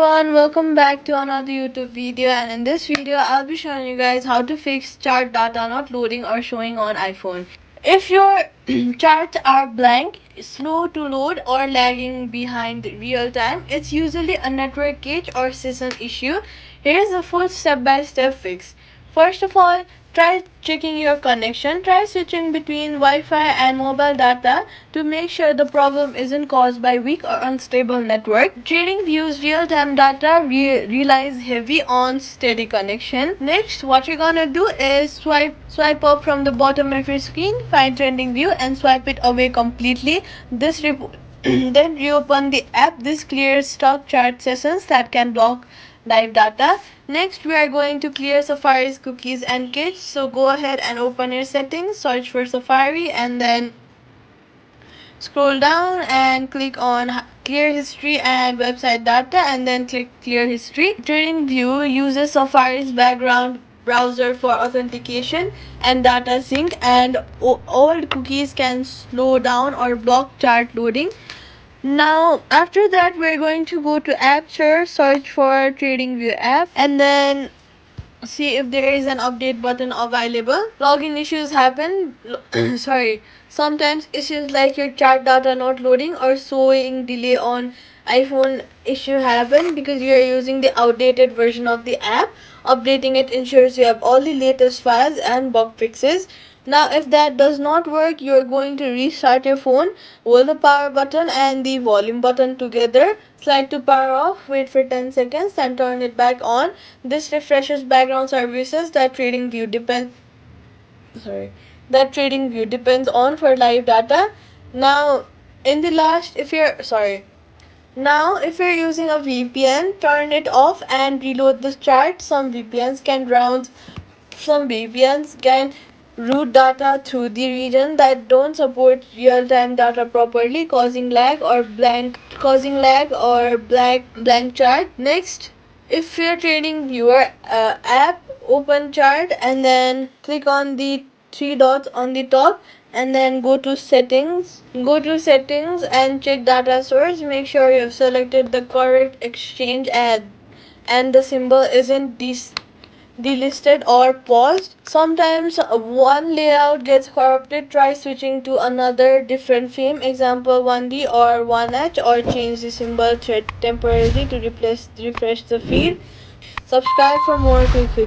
everyone, welcome back to another YouTube video, and in this video I'll be showing you guys how to fix chart data not loading or showing on iPhone. If your charts are blank, slow to load or lagging behind real time, it's usually a network glitch or season issue. Here's the full step-by-step fix. First of all, try checking your connection. Try switching between Wi-Fi and mobile data to make sure the problem isn't caused by weak or unstable network. TradingView's real-time data relies heavy on steady connection. Next, what you're gonna do is swipe up from the bottom of your screen, find TradingView and swipe it away completely. Then reopen the app. This clears stock chart sessions that can block live data. Next, we are going to clear Safari's cookies and cache. So go ahead and open your settings, search for Safari, and then scroll down and click on clear history and website data, and then click clear history. TradingView uses Safari's background browser for authentication and data sync, and old cookies can slow down or block chart loading. Now, after that, we're going to go to App Store, search for TradingView app, and then see if there is an update button available. Login issues happen. Sorry. Sometimes issues like your chart data not loading or showing delay on iPhone issue happen because you are using the outdated version of the app. Updating it ensures you have all the latest files and bug fixes. Now, if that does not work, you are going to restart your phone. Hold the power button and the volume button together. Slide to power off, wait for 10 seconds, and turn it back on. This refreshes background services that TradingView depends on for live data. Now, in the last, if you're sorry. Now, if you're using a VPN, turn it off and reload the chart. Some VPNs can route data through the region that don't support real-time data properly, causing lag or blank chart. Next, if you're trading viewer app, open chart and then click on the three dots on the top, and then go to settings and check data source. Make sure you've selected the correct exchange and the symbol isn't delisted or paused. Sometimes one layout gets corrupted. Try switching to another different theme, example 1D or 1H, or change the symbol thread temporarily to refresh the feed. Subscribe for more quick fixes.